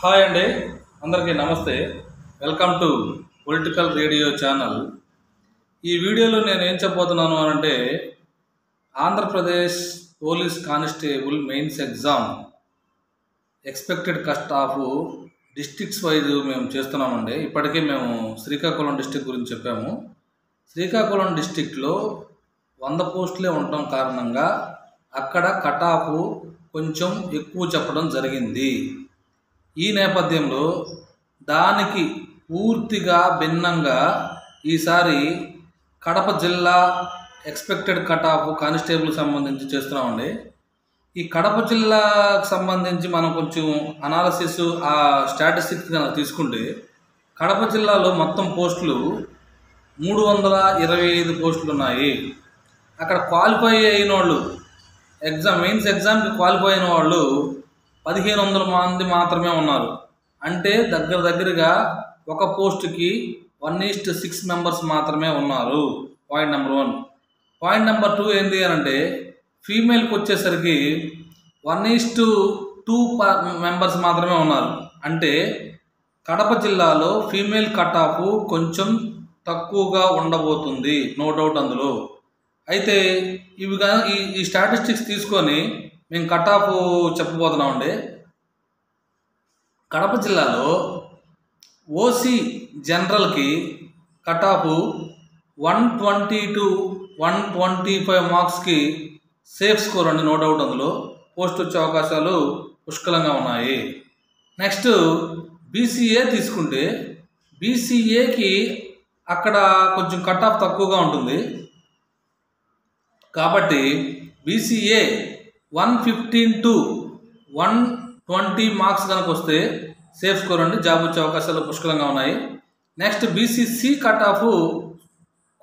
Hi అండి, అందరికీ నమస్తే. Welcome to political radio channel. ఈ వీడియోలో నేను ఏం చెప్పబోతున్నాను అంటే Andhra Pradesh police constable mains exam expected cut off districts wise మేము చేస్తున్నామండి. ఇప్పటికే మేము శ్రీకాకుళం డిస్ట్రిక్ట్ గురించి చెప్పాము. శ్రీకాకుళం డిస్ట్రిక్ట్లో 100 పోస్టులే ఉండటం కారణంగా అక్కడ కట్ ఆఫ్ కొంచెం ఎక్కువ చెప్పడం జరిగింది. ఈ నేపథ్యంలో దానికి పూర్తిగా భిన్నంగా ఈసారి కడప జిల్లా ఎక్స్పెక్టెడ్ కట్ ఆఫ్ కానిస్టేబుల్ సంబంధించి చేస్తున్నామండి. ఈ కడప జిల్లాకు సంబంధించి మనం కొంచెం అనాలసిస్ ఆ స్టాటిస్టిక్స్ కనుక తీసుకుంటే కడప జిల్లాలో మొత్తం పోస్టులు 325 పోస్టులు ఉన్నాయి. అక్కడ క్వాలిఫై అయిన వాళ్ళు మెయిన్స్ ఎగ్జామ్కి క్వాలిఫై అయిన వాళ్ళు 1500 మంది మాత్రమే ఉన్నారు. అంటే దగ్గరగా ఒక పోస్టుకి 1:6 మెంబర్స్ మాత్రమే ఉన్నారు. Point number 1. పాయింట్ నెంబర్ 2 ఏంటి అని అంటే ఫీమేల్కి వచ్చేసరికి 1:2 మెంబర్స్ మాత్రమే ఉన్నారు. అంటే కడప జిల్లాలో ఫీమేల్ కట్ ఆఫ్ కొంచెం తక్కువగా ఉండబోతుంది, నో డౌట్ అందులో. అయితే ఇవిగా ఈ స్టాటిస్టిక్స్ తీసుకొని మేము కట్ ఆఫ్ చెప్పబోతున్నామండి. కడప జిల్లాలో ఓసీ జనరల్కి కట్ ఆఫ్ 120 to 125 మార్క్స్కి సేఫ్ స్కోర్ అండి, నో డౌట్ అందులో. పోస్ట్ వచ్చే అవకాశాలు పుష్కలంగా ఉన్నాయి. నెక్స్ట్ బీసీఏ తీసుకుంటే బీసీఏకి అక్కడ కొంచెం కట్ ఆఫ్ తక్కువగా ఉంటుంది. కాబట్టి బీసీఏ 115 to 120 మార్క్స్ కనుక వస్తే సేఫ్ స్కోర్ అండి, జాబ్ వచ్చే అవకాశాలు పుష్కలంగా ఉన్నాయి. నెక్స్ట్ బీసీసీ కట్ ఆఫ్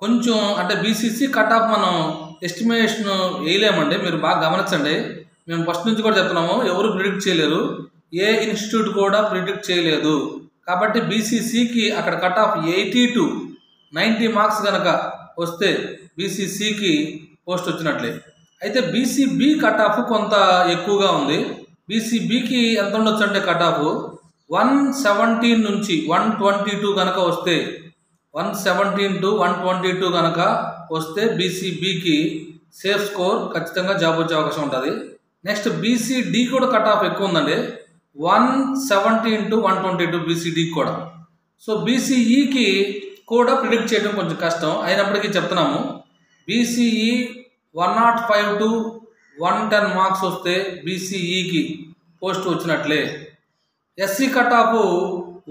కొంచెం, అంటే బీసీసీ కట్ ఆఫ్ మనం ఎస్టిమేషన్ వేయలేమండి. మీరు బాగా గమనించండి, మేము ఫస్ట్ నుంచి కూడా చెప్తున్నాము, ఎవరు ప్రిడిక్ట్ చేయలేరు, ఏ ఇన్స్టిట్యూట్ కూడా ప్రిడిక్ట్ చేయలేదు. కాబట్టి బీసీసీకి అక్కడ కట్ ఆఫ్ 80 to 90 మార్క్స్ కనుక వస్తే బీసీసీకి పోస్ట్ వచ్చినట్లే. అయితే బీసీబీ కట్ ఆఫ్ కొంత ఎక్కువగా ఉంది. బీసీబీకి ఎంత ఉండొచ్చు అంటే కట్ ఆఫ్ 117 నుంచి 122 కనుక వస్తే, 117 to 122 కనుక వస్తే బీసీబీకి సేఫ్ స్కోర్, ఖచ్చితంగా జాబ్ వచ్చే అవకాశం ఉంటుంది. నెక్స్ట్ బీసీడీ కూడా కట్ ఆఫ్ ఎక్కువ ఉందండి, 117 to 122 బీసీడీ కూడా. సో బీసీఈకి కూడా ప్రిడిక్ట్ చేయడం కొంచెం కష్టం అయినప్పటికీ చెప్తున్నాము. బీసీఈ 105 to 110 మార్క్స్ వస్తే బీసీఈకి పోస్ట్ వచ్చినట్లే. SC cut off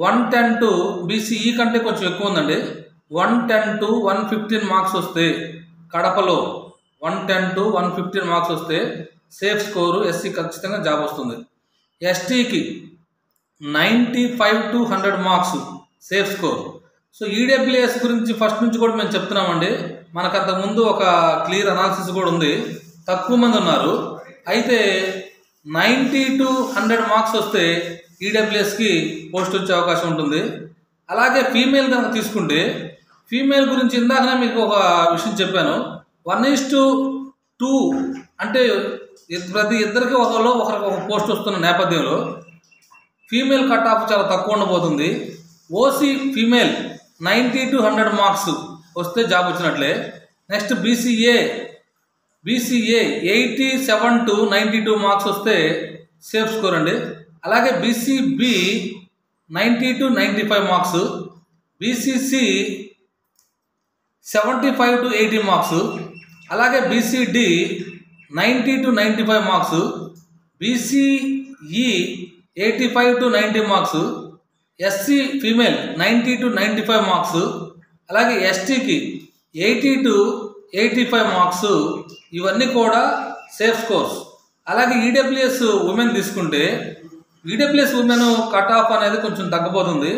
110 to BCE కంటే కొంచెం ఎక్కువ ఉందండి, 110 to 115 మార్క్స్ వస్తే కడపలో 110 to 115 మార్క్స్ వస్తే సేఫ్ స్కోరు, ఎస్సీ ఖచ్చితంగా జాబ్ వస్తుంది. ఎస్టీకి 95 to 100 marks safe score. So EWS గురించి ఫస్ట్ నుంచి కూడా మేము చెప్తున్నామండి. మనకు అంతకుముందు ఒక క్లియర్ అనాలిసిస్ కూడా ఉంది, తక్కువ మంది ఉన్నారు. అయితే 90 to 100 మార్క్స్ వస్తే ఈడబ్ల్యూఎస్కి పోస్ట్ వచ్చే అవకాశం ఉంటుంది. అలాగే ఫీమేల్ కనుక తీసుకుంటే ఫీమేల్ గురించి ఇందాకనే మీకు ఒక విషయం చెప్పాను, 1:2 అంటే ప్రతి ఇద్దరికి ఒకరికి ఒక పోస్ట్ వస్తున్న నేపథ్యంలో ఫీమేల్ కట్ ఆఫ్ చాలా తక్కువ ఉండబోతుంది. ఓసీ ఫీమేల్ 90 to 100 మార్క్స్ వస్తే జాబ్ వచ్చినట్లే. నెక్స్ట్ బీసీఏ 87 to 92 మార్క్స్ వస్తే సేఫ్ స్కోర్ అండి. అలాగే BCB 90 to 95 marks, BCC 75 to 80 marks, అలాగే BCD 90 to 95 marks, BCE 85 to 90 marks, SC female 90 to 95 marks, అలాగే ఎస్టీకి 80 to 85 మార్క్స్. ఇవన్నీ కూడా సేఫ్ స్కోర్స్. అలాగే ఈడబ్ల్యూఎస్ ఉమెన్ తీసుకుంటే ఈడబ్ల్యూఎస్ ఉమెన్ కట్ ఆఫ్ అనేది కొంచెం తగ్గిపోతుంది.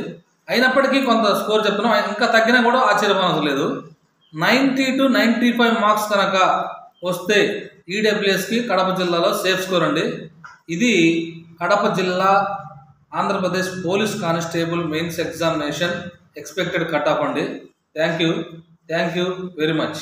అయినప్పటికీ కొంత స్కోర్ చెప్తున్నాం, ఇంకా తగ్గినా కూడా ఆశ్చర్యపోనవసరం లేదు. 90 to 95 మార్క్స్ కనుక వస్తే ఈడబ్ల్యూఎస్కి కడప జిల్లాలో సేఫ్ స్కోర్ అండి. ఇది కడప జిల్లా Andhra Pradesh police constable mains examination expected cut off అండి. Thank you very much.